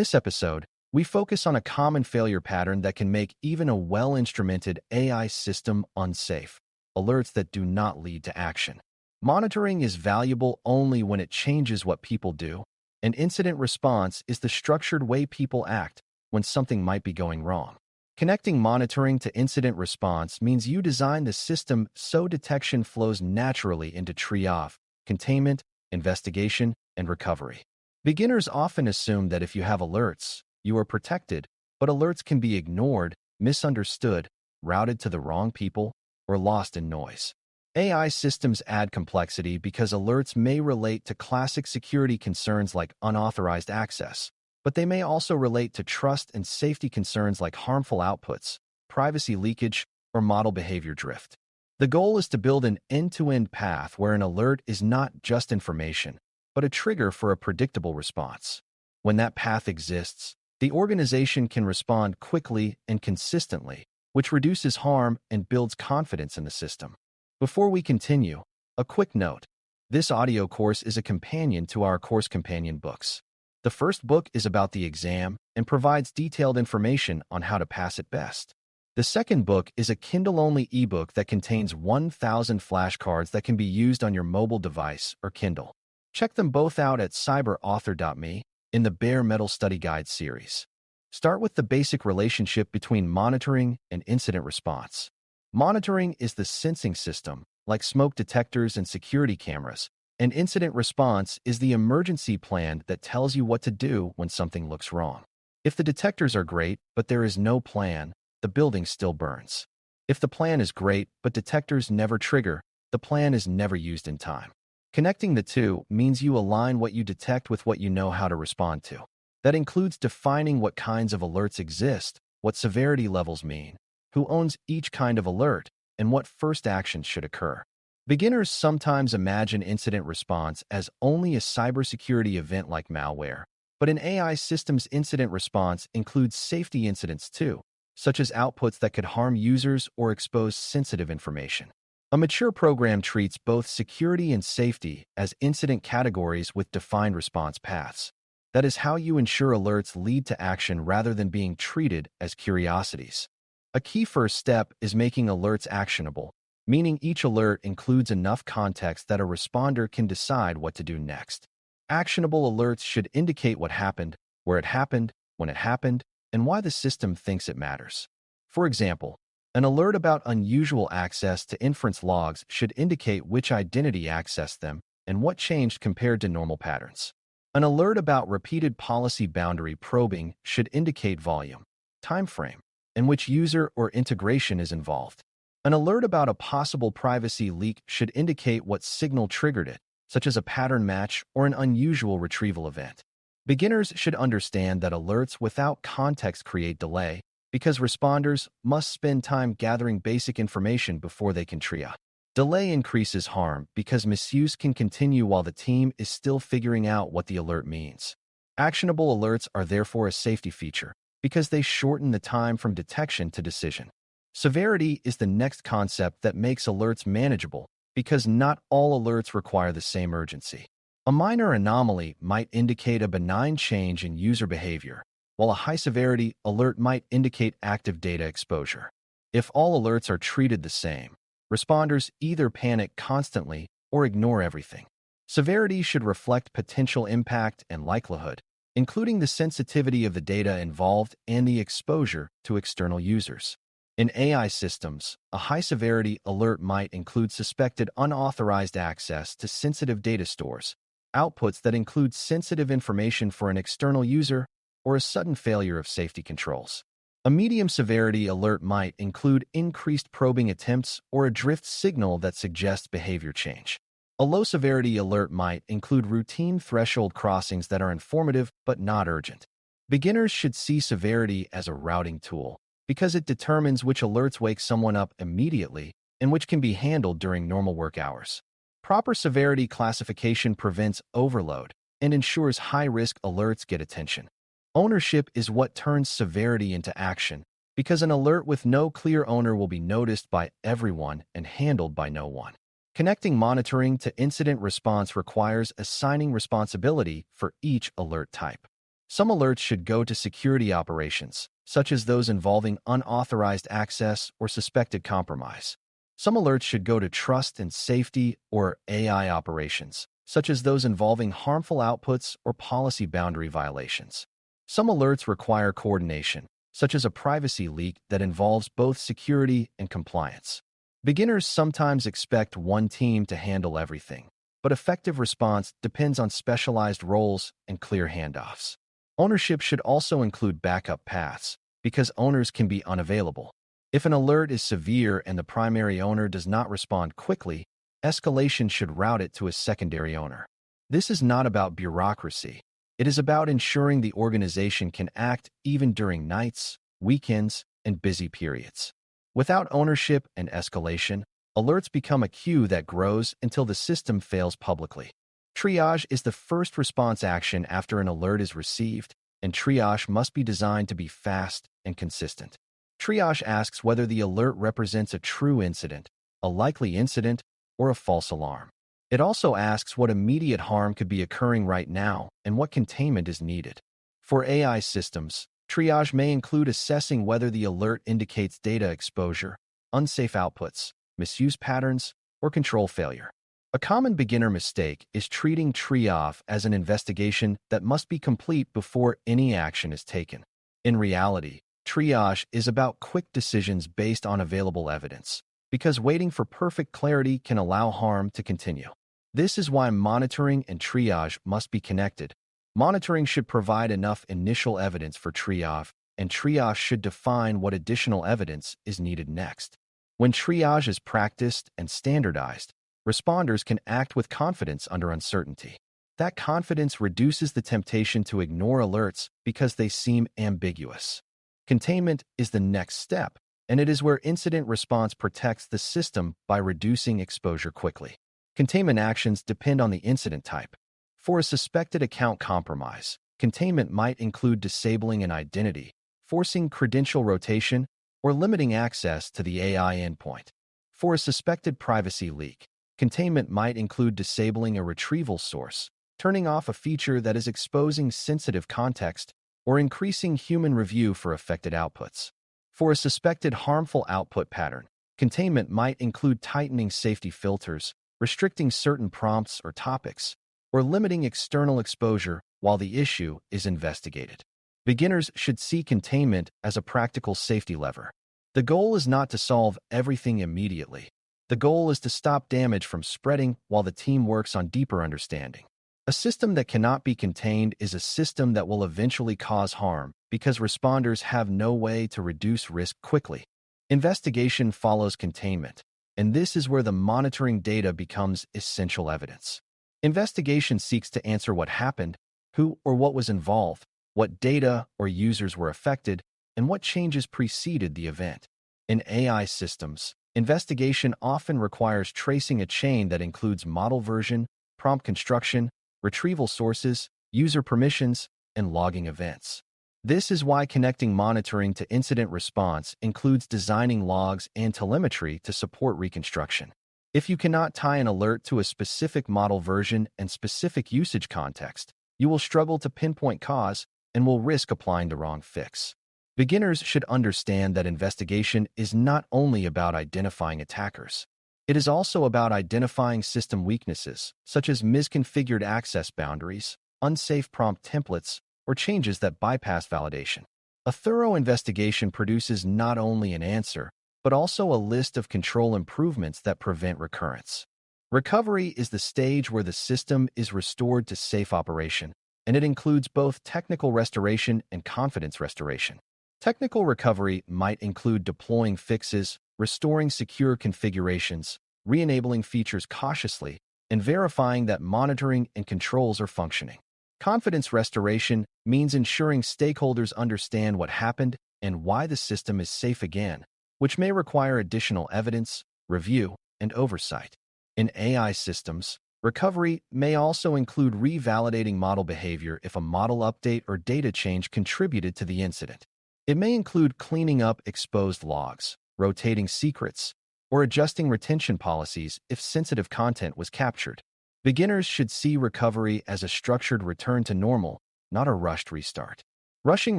this episode, we focus on a common failure pattern that can make even a well-instrumented AI system unsafe: alerts that do not lead to action. Monitoring is valuable only when it changes what people do, and incident response is the structured way people act when something might be going wrong. Connecting monitoring to incident response means you design the system so detection flows naturally into triage, containment, investigation, and recovery. Beginners often assume that if you have alerts, you are protected, but alerts can be ignored, misunderstood, routed to the wrong people, or lost in noise. AI systems add complexity because alerts may relate to classic security concerns like unauthorized access, but they may also relate to trust and safety concerns like harmful outputs, privacy leakage, or model behavior drift. The goal is to build an end-to-end path where an alert is not just information, but a trigger for a predictable response. When that path exists, the organization can respond quickly and consistently, which reduces harm and builds confidence in the system. Before we continue, a quick note. This audio course is a companion to our course companion books. The first book is about the exam and provides detailed information on how to pass it best. The second book is a Kindle-only ebook that contains 1,000 flashcards that can be used on your mobile device or Kindle. Check them both out at cyber.author.me in the Bare Metal Study Guide series. Start with the basic relationship between monitoring and incident response. Monitoring is the sensing system, like smoke detectors and security cameras, and incident response is the emergency plan that tells you what to do when something looks wrong. If the detectors are great, but there is no plan, the building still burns. If the plan is great, but detectors never trigger, the plan is never used in time. Connecting the two means you align what you detect with what you know how to respond to. That includes defining what kinds of alerts exist, what severity levels mean, who owns each kind of alert, and what first actions should occur. Beginners sometimes imagine incident response as only a cybersecurity event like malware, but an AI system's incident response includes safety incidents too, such as outputs that could harm users or expose sensitive information. A mature program treats both security and safety as incident categories with defined response paths. That is how you ensure alerts lead to action rather than being treated as curiosities. A key first step is making alerts actionable, meaning each alert includes enough context that a responder can decide what to do next. Actionable alerts should indicate what happened, where it happened, when it happened, and why the system thinks it matters. For example, an alert about unusual access to inference logs should indicate which identity accessed them and what changed compared to normal patterns. An alert about repeated policy boundary probing should indicate volume, time frame, and which user or integration is involved. An alert about a possible privacy leak should indicate what signal triggered it, such as a pattern match or an unusual retrieval event. Beginners should understand that alerts without context create delay, because responders must spend time gathering basic information before they can triage. Delay increases harm because misuse can continue while the team is still figuring out what the alert means. Actionable alerts are therefore a safety feature because they shorten the time from detection to decision. Severity is the next concept that makes alerts manageable because not all alerts require the same urgency. A minor anomaly might indicate a benign change in user behavior, while a high-severity alert might indicate active data exposure. If all alerts are treated the same, responders either panic constantly or ignore everything. Severity should reflect potential impact and likelihood, including the sensitivity of the data involved and the exposure to external users. In AI systems, a high-severity alert might include suspected unauthorized access to sensitive data stores, outputs that include sensitive information for an external user, or a sudden failure of safety controls. A medium-severity alert might include increased probing attempts or a drift signal that suggests behavior change. A low-severity alert might include routine threshold crossings that are informative but not urgent. Beginners should see severity as a routing tool because it determines which alerts wake someone up immediately and which can be handled during normal work hours. Proper severity classification prevents overload and ensures high-risk alerts get attention. Ownership is what turns severity into action, because an alert with no clear owner will be noticed by everyone and handled by no one. Connecting monitoring to incident response requires assigning responsibility for each alert type. Some alerts should go to security operations, such as those involving unauthorized access or suspected compromise. Some alerts should go to trust and safety or AI operations, such as those involving harmful outputs or policy boundary violations. Some alerts require coordination, such as a privacy leak that involves both security and compliance. Beginners sometimes expect one team to handle everything, but effective response depends on specialized roles and clear handoffs. Ownership should also include backup paths, because owners can be unavailable. If an alert is severe and the primary owner does not respond quickly, escalation should route it to a secondary owner. This is not about bureaucracy. It is about ensuring the organization can act even during nights, weekends, and busy periods. Without ownership and escalation, alerts become a queue that grows until the system fails publicly. Triage is the first response action after an alert is received, and triage must be designed to be fast and consistent. Triage asks whether the alert represents a true incident, a likely incident, or a false alarm. It also asks what immediate harm could be occurring right now and what containment is needed. For AI systems, triage may include assessing whether the alert indicates data exposure, unsafe outputs, misuse patterns, or control failure. A common beginner mistake is treating triage as an investigation that must be complete before any action is taken. In reality, triage is about quick decisions based on available evidence, because waiting for perfect clarity can allow harm to continue. This is why monitoring and triage must be connected. Monitoring should provide enough initial evidence for triage, and triage should define what additional evidence is needed next. When triage is practiced and standardized, responders can act with confidence under uncertainty. That confidence reduces the temptation to ignore alerts because they seem ambiguous. Containment is the next step, and it is where incident response protects the system by reducing exposure quickly. Containment actions depend on the incident type. For a suspected account compromise, containment might include disabling an identity, forcing credential rotation, or limiting access to the AI endpoint. For a suspected privacy leak, containment might include disabling a retrieval source, turning off a feature that is exposing sensitive context, or increasing human review for affected outputs. For a suspected harmful output pattern, containment might include tightening safety filters, restricting certain prompts or topics, or limiting external exposure while the issue is investigated. Beginners should see containment as a practical safety lever. The goal is not to solve everything immediately. The goal is to stop damage from spreading while the team works on deeper understanding. A system that cannot be contained is a system that will eventually cause harm because responders have no way to reduce risk quickly. Investigation follows containment, and this is where the monitoring data becomes essential evidence. Investigation seeks to answer what happened, who or what was involved, what data or users were affected, and what changes preceded the event. In AI systems, investigation often requires tracing a chain that includes model version, prompt construction, retrieval sources, user permissions, and logging events. This is why connecting monitoring to incident response includes designing logs and telemetry to support reconstruction. If you cannot tie an alert to a specific model version and specific usage context, you will struggle to pinpoint cause and will risk applying the wrong fix. Beginners should understand that investigation is not only about identifying attackers. It is also about identifying system weaknesses, such as misconfigured access boundaries, unsafe prompt templates, or changes that bypass validation. A thorough investigation produces not only an answer, but also a list of control improvements that prevent recurrence. Recovery is the stage where the system is restored to safe operation, and it includes both technical restoration and confidence restoration. Technical recovery might include deploying fixes, restoring secure configurations, re-enabling features cautiously, and verifying that monitoring and controls are functioning. Confidence restoration means ensuring stakeholders understand what happened and why the system is safe again, which may require additional evidence, review, and oversight. In AI systems, recovery may also include revalidating model behavior if a model update or data change contributed to the incident. It may include cleaning up exposed logs, rotating secrets, or adjusting retention policies if sensitive content was captured. Beginners should see recovery as a structured return to normal, not a rushed restart. Rushing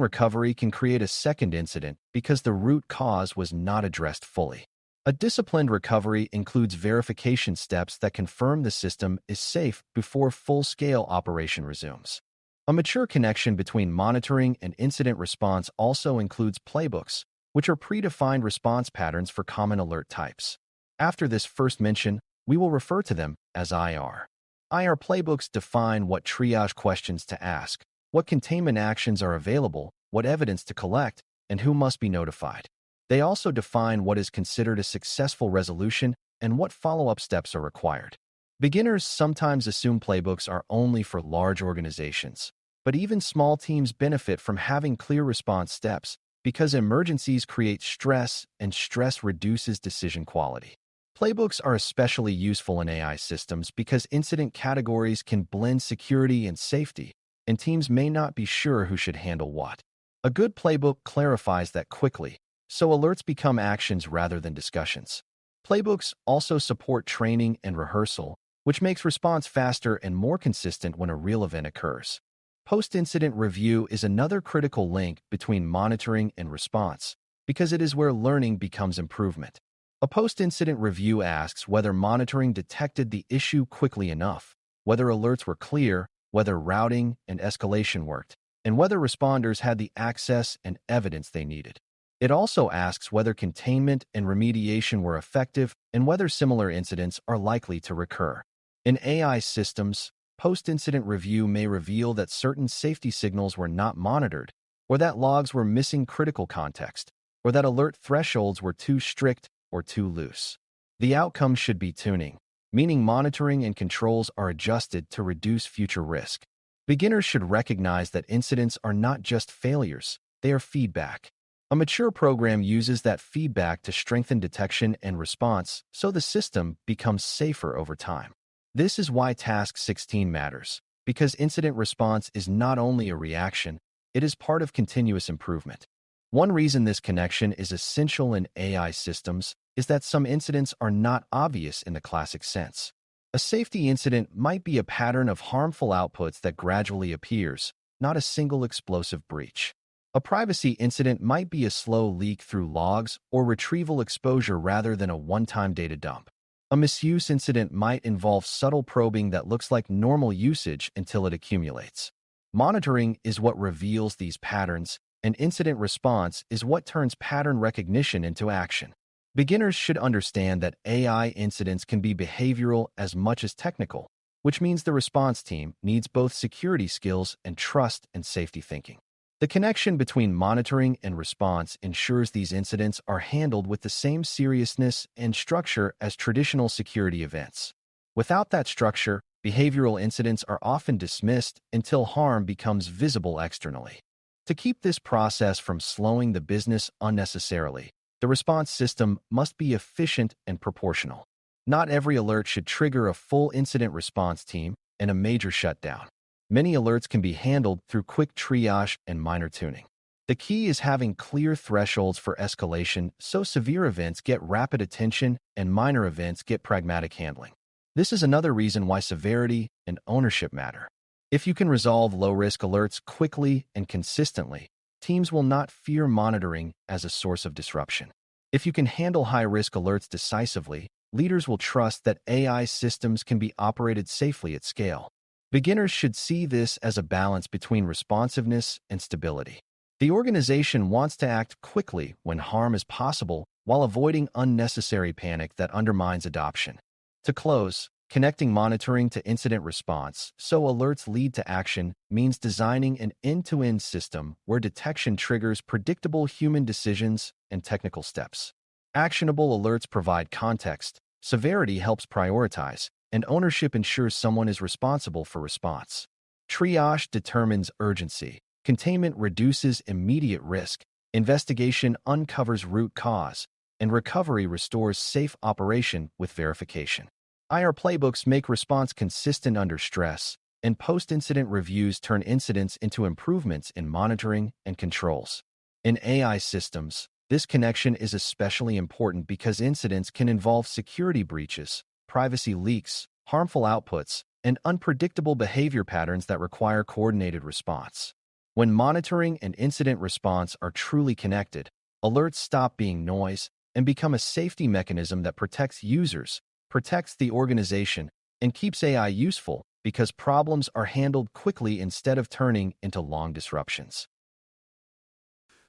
recovery can create a second incident because the root cause was not addressed fully. A disciplined recovery includes verification steps that confirm the system is safe before full-scale operation resumes. A mature connection between monitoring and incident response also includes playbooks, which are predefined response patterns for common alert types. After this first mention, we will refer to them as IR. IR playbooks define what triage questions to ask, what containment actions are available, what evidence to collect, and who must be notified. They also define what is considered a successful resolution and what follow-up steps are required. Beginners sometimes assume playbooks are only for large organizations, but even small teams benefit from having clear response steps because emergencies create stress and stress reduces decision quality. Playbooks are especially useful in AI systems because incident categories can blend security and safety, and teams may not be sure who should handle what. A good playbook clarifies that quickly, so alerts become actions rather than discussions. Playbooks also support training and rehearsal, which makes response faster and more consistent when a real event occurs. Post-incident review is another critical link between monitoring and response, because it is where learning becomes improvement. A post-incident review asks whether monitoring detected the issue quickly enough, whether alerts were clear, whether routing and escalation worked, and whether responders had the access and evidence they needed. It also asks whether containment and remediation were effective and whether similar incidents are likely to recur. In AI systems, post-incident review may reveal that certain safety signals were not monitored, or that logs were missing critical context, or that alert thresholds were too strict or too loose. The outcome should be tuning, meaning monitoring and controls are adjusted to reduce future risk. Beginners should recognize that incidents are not just failures, they are feedback. A mature program uses that feedback to strengthen detection and response so the system becomes safer over time. This is why Task 16 matters, because incident response is not only a reaction, it is part of continuous improvement. One reason this connection is essential in AI systems is that some incidents are not obvious in the classic sense. A safety incident might be a pattern of harmful outputs that gradually appears, not a single explosive breach. A privacy incident might be a slow leak through logs or retrieval exposure rather than a one-time data dump. A misuse incident might involve subtle probing that looks like normal usage until it accumulates. Monitoring is what reveals these patterns, and incident response is what turns pattern recognition into action. Beginners should understand that AI incidents can be behavioral as much as technical, which means the response team needs both security skills and trust and safety thinking. The connection between monitoring and response ensures these incidents are handled with the same seriousness and structure as traditional security events. Without that structure, behavioral incidents are often dismissed until harm becomes visible externally. To keep this process from slowing the business unnecessarily, the response system must be efficient and proportional. Not every alert should trigger a full incident response team and a major shutdown. Many alerts can be handled through quick triage and minor tuning. The key is having clear thresholds for escalation so severe events get rapid attention and minor events get pragmatic handling. This is another reason why severity and ownership matter. If you can resolve low-risk alerts quickly and consistently, teams will not fear monitoring as a source of disruption. If you can handle high-risk alerts decisively, leaders will trust that AI systems can be operated safely at scale. Beginners should see this as a balance between responsiveness and stability. The organization wants to act quickly when harm is possible while avoiding unnecessary panic that undermines adoption. To close, connecting monitoring to incident response so alerts lead to action means designing an end-to-end system where detection triggers predictable human decisions and technical steps. Actionable alerts provide context, severity helps prioritize, and ownership ensures someone is responsible for response. Triage determines urgency, containment reduces immediate risk, investigation uncovers root cause, and recovery restores safe operation with verification. IR playbooks make response consistent under stress, and post-incident reviews turn incidents into improvements in monitoring and controls. In AI systems, this connection is especially important because incidents can involve security breaches, privacy leaks, harmful outputs, and unpredictable behavior patterns that require coordinated response. When monitoring and incident response are truly connected, alerts stop being noise and become a safety mechanism that protects users, protects the organization, and keeps AI useful because problems are handled quickly instead of turning into long disruptions.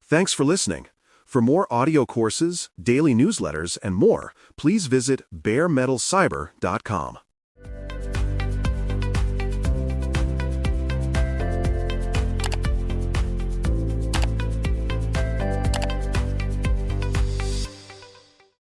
Thanks for listening. For more audio courses, daily newsletters, and more, please visit baremetalcyber.com.